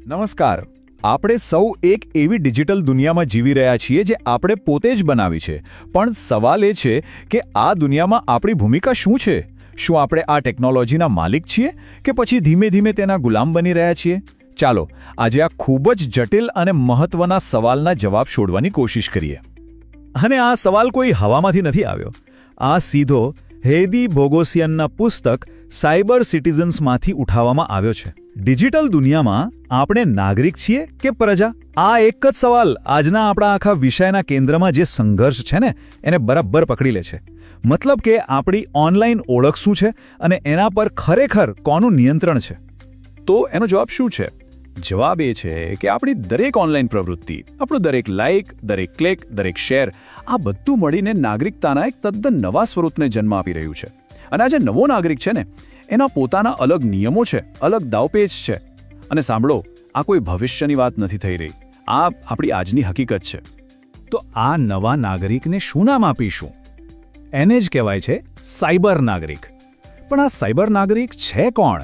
નમસ્કાર. આપણે સૌ એક એવી ડિજિટલ દુનિયામાં જીવી રહ્યા છીએ જે આપણે પોતે જ બનાવી છે. પણ સવાલ એ છે કે આ દુનિયામાં આપણી ભૂમિકા શું છે? શું આપણે આ ટેકનોલોજીના માલિક છીએ કે પછી ધીમે ધીમે તેના ગુલામ બની રહ્યા છીએ? ચાલો આજે આ ખૂબ જ જટિલ અને મહત્વના સવાલના જવાબ શોધવાની કોશિશ કરીએ. અને આ સવાલ કોઈ હવામાંથી નથી આવ્યો. આ સીધો હેદી બોગોસિયનના પુસ્તક સાયબર સિટીઝન્સમાંથી ઉઠાવવામાં આવ્યો છે. ડિજિટલ દુનિયામાં આપણે નાગરિક છીએ કે પ્રજા? આ એક જ સવાલ આજના આપણા આખા વિષયના કેન્દ્રમાં જે સંઘર્ષ છે ને એને બરાબર પકડી લે છે. મતલબ કે આપણી ઓનલાઈન ઓળખ શું છે અને એના પર ખરેખર કોનું નિયંત્રણ છે? તો એનો જવાબ શું છે? જવાબ એ છે કે આપણી દરેક ઓનલાઈન પ્રવૃત્તિ, આપણું દરેક લાઇક, દરેક ક્લિક, દરેક શેર, આ બધું મળીને નાગરિકતાના એક તદ્દન નવા સ્વરૂપને જન્મ આપી રહ્યું છે. અને આ જે નવો નાગરિક છે ને એના પોતાના અલગ નિયમો છે, અલગ દાવપેચ છે. અને સાંભળો, આ કોઈ ભવિષ્યની વાત નથી થઈ રહી, આ આપણી આજની હકીકત છે. તો આ નવા નાગરિકને શું નામ આપીશું? એને જ કહેવાય છે સાયબર નાગરિક. પણ આ સાયબર નાગરિક છે કોણ?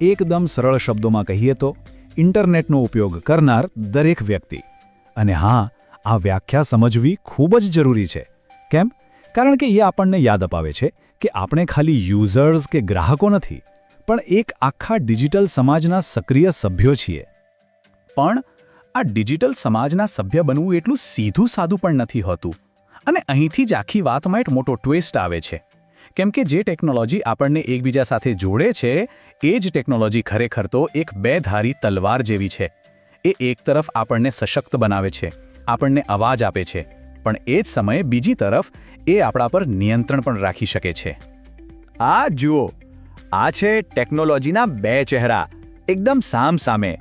એકદમ સરળ શબ્દોમાં કહીએ તો ઇન્ટરનેટનો ઉપયોગ કરનાર દરેક વ્યક્તિ. અને હા, આ વ્યાખ્યા સમજવી ખૂબ જ જરૂરી છે. કેમ? કારણ કે એ આપણને યાદ અપાવે છે કે આપણે ખાલી યુઝર્સ કે ગ્રાહકો નથી, પણ એક આખા ડિજિટલ સમાજના સક્રિય સભ્યો છીએ. પણ આ ડિજિટલ સમાજના સભ્ય બનવું એટલું સીધું સાદું પણ નથી હોતું. અને અહીંથી જ આખી વાતમાં એક મોટો ટ્વિસ્ટ આવે છે. કેમ કે જે ટેકનોલોજી આપણને એકબીજા સાથે જોડે છે એ જ ટેકનોલોજી ખરેખર તો એક બેધારી તલવાર જેવી છે. એ એક તરફ આપણને સશક્ત બનાવે છે, આપણને અવાજ આપે છે, પણ એ જ સમયે બીજી તરફ એ આપણા પર નિયંત્રણ પણ રાખી શકે છે. આ જુઓ, આ છે ટેકનોલોજીના બે ચહેરા, એકદમ સામસામે.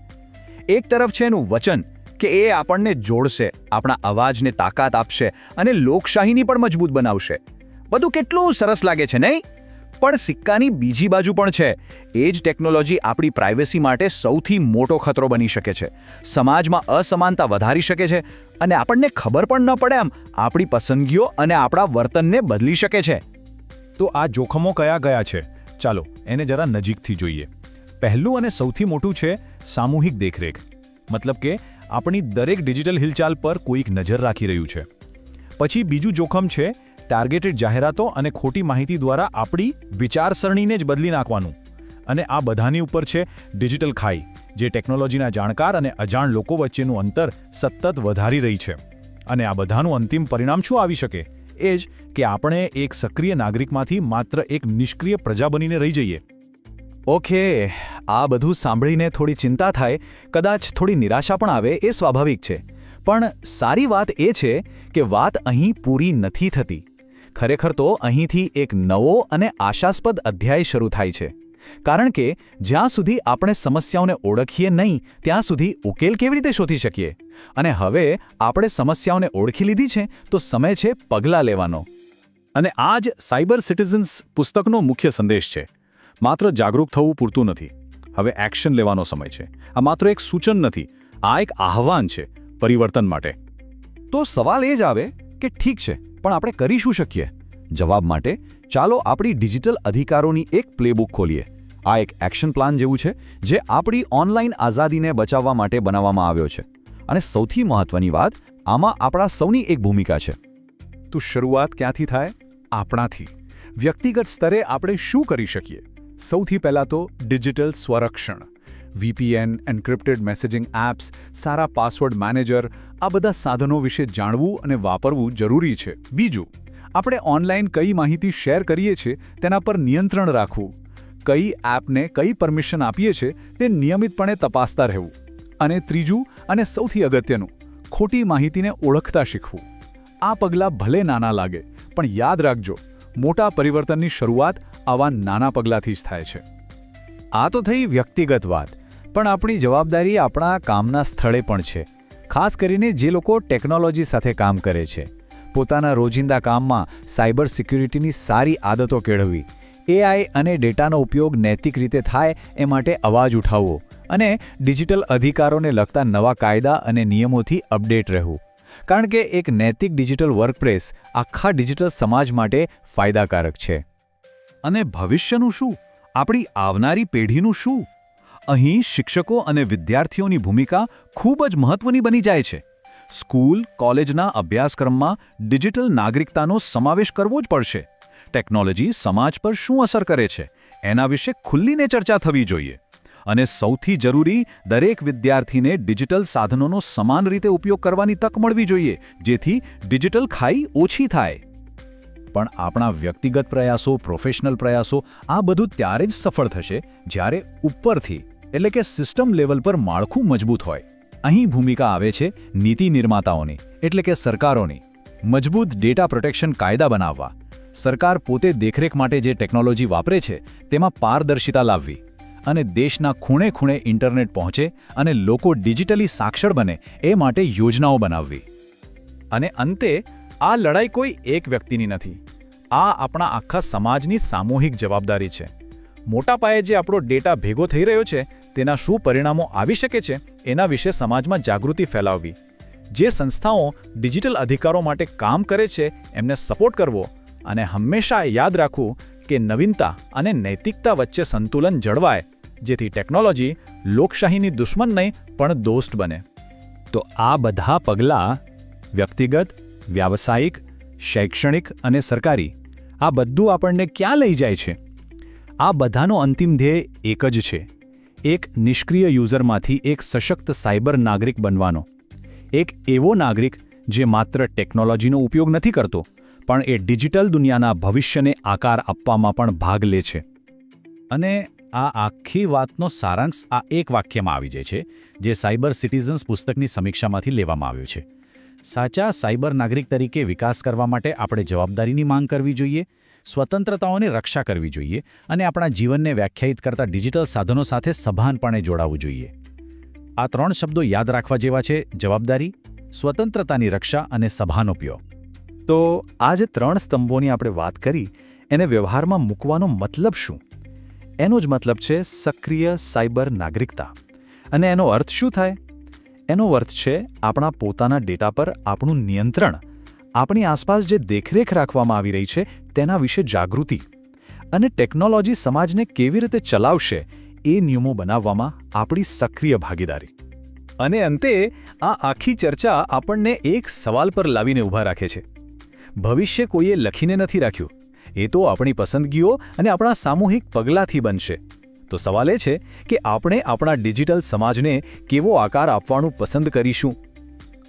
એક તરફ છે એનું વચન કે એ આપણને જોડશે, આપણા અવાજને તાકાત આપશે અને લોકશાહીની પણ મજબૂત બનાવશે. બધું કેટલું સરસ લાગે છે નહીં? પણ સિક્કાની બીજી બાજુ પણ છે. એ જ ટેકનોલોજી આપણી પ્રાઇવેસી માટે સૌથી મોટો ખતરો બની શકે છે, સમાજમાં અસમાનતા વધારી શકે છે અને આપણને ખબર પણ ન પડે એમ આપણી પસંદગીઓ અને આપણા વર્તનને બદલી શકે છે. તો આ જોખમો કયા ગયા છે? ચાલો એને જરા નજીકથી જોઈએ. પહેલું અને સૌથી મોટું છે સામૂહિક દેખરેખ. મતલબ કે આપણી દરેક ડિજિટલ હિલચાલ પર કોઈક નજર રાખી રહ્યું છે. પછી બીજું જોખમ છે ટાર્ગેટેડ જાહેરાતો અને ખોટી માહિતી દ્વારા આપણી વિચારસરણીને જ બદલી નાખવાનું. અને આ બધાની ઉપર છે ડિજિટલ ખાઈ, જે ટેકનોલોજીના જાણકાર અને અજાણ લોકો વચ્ચેનું અંતર સતત વધારી રહી છે. અને આ બધાનું અંતિમ પરિણામ શું આવી શકે? એ જ કે આપણે એક સક્રિય નાગરિકમાંથી માત્ર એક નિષ્ક્રિય પ્રજા બનીને રહી જઈએ. ઓકે, આ બધું સાંભળીને થોડી ચિંતા થાય, કદાચ થોડી નિરાશા પણ આવે, એ સ્વાભાવિક છે. પણ સારી વાત એ છે કે વાત અહીં પૂરી નથી થતી. ખરેખર તો અહીંથી એક નવો અને આશાસ્પદ અધ્યાય શરૂ થાય છે. કારણ કે જ્યાં સુધી આપણે સમસ્યાઓને ઓળખીએ નહીં ત્યાં સુધી ઉકેલ કેવી રીતે શોધી શકીએ? અને હવે આપણે સમસ્યાઓને ઓળખી લીધી છે તો સમય છે પગલાં લેવાનો. અને આ જ સાયબર સિટીઝન્સ પુસ્તકનો મુખ્ય સંદેશ છે. માત્ર જાગૃત થવું પૂરતું નથી, હવે એક્શન લેવાનો સમય છે. આ માત્ર એક સૂચન નથી, આ એક આહ્વાન છે પરિવર્તન માટે. તો સવાલ એ જ આવે કે ઠીક છે, પણ આપણે કરી શું શકીએ? જવાબ માટે ચાલો આપણી ડિજિટલ અધિકારોની એક પ્લેબુક ખોલીએ. આ એક એક્શન પ્લાન જેવું છે જે આપણી ઓનલાઈન આઝાદીને બચાવવા માટે બનાવવામાં આવ્યો છે. અને સૌથી મહત્વની વાત, આમાં આપણા સૌની એક ભૂમિકા છે. તો શરૂઆત ક્યાંથી થાય? આપણાથી. વ્યક્તિગત સ્તરે આપણે શું કરી શકીએ? સૌથી પહેલાં તો ડિજિટલ સ્વરક્ષણ. VPN, એન્ક્રિપ્ટેડ મેસેજિંગ એપ્સ, સારા પાસવર્ડ મેનેજર, આ બધા સાધનો વિશે જાણવું અને વાપરવું જરૂરી છે. બીજું, આપણે ઓનલાઈન કઈ માહિતી શેર કરીએ છીએ તેના પર નિયંત્રણ રાખવું. કઈ એપને કઈ પરમિશન આપીએ છીએ તે નિયમિતપણે તપાસતા રહેવું. અને ત્રીજું અને સૌથી અગત્યનું, ખોટી માહિતીને ઓળખતા શીખવું. આ પગલાં ભલે નાના લાગે, પણ યાદ રાખજો, મોટા પરિવર્તનની શરૂઆત આવા નાના પગલાંથી જ થાય છે. આ તો થઈ વ્યક્તિગત વાત, પણ આપણી જવાબદારી આપણા કામના સ્થળે પણ છે. ખાસ કરીને જે લોકો ટેકનોલોજી સાથે કામ કરે છે. પોતાના રોજિંદા કામમાં સાયબર સિક્યુરિટીની સારી આદતો કેળવવી, AI અને ડેટાનો ઉપયોગ નૈતિક રીતે થાય એ માટે અવાજ ઉઠાવવો અને ડિજિટલ અધિકારોને લગતા નવા કાયદા અને નિયમોથી અપડેટ રહેવું. કારણ કે એક નૈતિક ડિજિટલ વર્કપ્લેસ આખા ડિજિટલ સમાજ માટે ફાયદાકારક છે. અને ભવિષ્યનું શું? આપણી આવનારી પેઢીનું શું? અહીં શિક્ષકો અને વિદ્યાર્થીઓની ભૂમિકા ખૂબ જ મહત્વની બની જાય છે. સ્કૂલ કોલેજના અભ્યાસક્રમમાં ડિજિટલ નાગરિકતાનો સમાવેશ કરવો જ પડશે. ટેકનોલોજી સમાજ પર શું અસર કરે છે એના વિશે ખુલ્લીને ચર્ચા થવી જોઈએ. અને સૌથી જરૂરી, દરેક વિદ્યાર્થીને ડિજિટલ સાધનોનો સમાન રીતે ઉપયોગ કરવાની તક મળવી જોઈએ, જેથી ડિજિટલ ખાઈ ઓછી થાય. પણ આપણા વ્યક્તિગત પ્રયાસો, પ્રોફેશનલ પ્રયાસો, આ બધું ત્યારે જ સફળ થશે જ્યારે ઉપરથી, એટલે કે સિસ્ટમ લેવલ પર માળખું મજબૂત હોય. અહીં ભૂમિકા આવે છે નીતિ નિર્માતાઓની, એટલે કે સરકારોની. મજબૂત ડેટા પ્રોટેક્શન કાયદા બનાવવા, સરકાર પોતે દેખરેખ માટે જે ટેકનોલોજી વાપરે છે તેમાં પારદર્શિતા લાવવી, અને દેશના ખૂણે ખૂણે ઇન્ટરનેટ પહોંચે અને લોકો ડિજિટલી સાક્ષર બને એ માટે યોજનાઓ બનાવવી. અને અંતે, આ લડાઈ કોઈ એક વ્યક્તિની નથી. આ આપણા આખા સમાજની સામૂહિક જવાબદારી છે. મોટા પાયે જે આપણો ડેટા ભેગો થઈ રહ્યો છે તેના શું પરિણામો આવી શકે છે એના વિશે સમાજમાં જાગૃતિ ફેલાવવી. જે સંસ્થાઓ ડિજિટલ અધિકારો માટે કામ કરે છે એમને સપોર્ટ કરવો, અને હંમેશા યાદ રાખવું કે નવીનતા અને નૈતિકતા વચ્ચે સંતુલન જળવાય, જેથી ટેકનોલોજી લોકશાહીની દુશ્મન નહીં પણ દોસ્ત બને. તો આ બધા પગલાં, વ્યક્તિગત, વ્યાવસાયિક, શૈક્ષણિક અને સરકારી, આ બધું આપણને ક્યાં લઈ જાય છે? આ બધાનો અંતિમ ધ્યેય એક જ છે: એક નિષ્ક્રિય યુઝરમાંથી એક સશક્ત સાયબર નાગરિક બનવાનો. એક એવો નાગરિક જે માત્ર ટેકનોલોજીનો ઉપયોગ નથી કરતો, પણ એ ડિજિટલ દુનિયાના ભવિષ્યને આકાર આપવામાં પણ ભાગ લે છે. અને આ આખી વાતનો સારાંશ આ એક વાક્યમાં આવી જાય છે, જે સાયબર સિટીઝન્સ પુસ્તકની સમીક્ષામાંથી લેવામાં આવ્યું છે. સાચા સાયબર નાગરિક તરીકે વિકાસ કરવા માટે આપણે જવાબદારીની માંગ કરવી જોઈએ, સ્વતંત્રતાઓની રક્ષા કરવી જોઈએ, અને આપણા જીવનને વ્યાખ્યાયિત કરતા ડિજિટલ સાધનો સાથે સભાનપણે જોડાવવું જોઈએ. આ 3 શબ્દો યાદ રાખવા જેવા છે: જવાબદારી, સ્વતંત્રતાની રક્ષા અને સભાનોપયોગ. તો આ જે 3 સ્તંભોની આપણે વાત કરી, એને વ્યવહારમાં મૂકવાનો મતલબ શું? એનો જ મતલબ છે સક્રિય સાયબર નાગરિકતા. અને એનો અર્થ શું થાય? એનો અર્થ છે આપણા પોતાના ડેટા પર આપણું નિયંત્રણ, આપણી આસપાસ જે દેખરેખ રાખવામાં આવી રહી છે તેના વિશે જાગૃતિ, અને ટેકનોલોજી સમાજને કેવી રીતે ચલાવશે એ નિયમો બનાવવામાં આપણી સક્રિય ભાગીદારી. અને અંતે આ આખી ચર્ચા આપણને એક સવાલ પર લાવીને ઊભા રાખે છે. ભવિષ્ય કોઈએ લખીને નથી રાખ્યું, એ તો આપણી પસંદગીઓ અને આપણા સામૂહિક પગલાંથી બનશે. તો સવાલ એ છે કે આપણે આપણા ડિજિટલ સમાજને કેવો આકાર આપવાનું પસંદ કરીશું?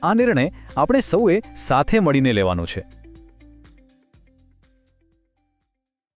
આ નિર્ણય આપણે સૌએ સાથે મળીને લેવાનો છે.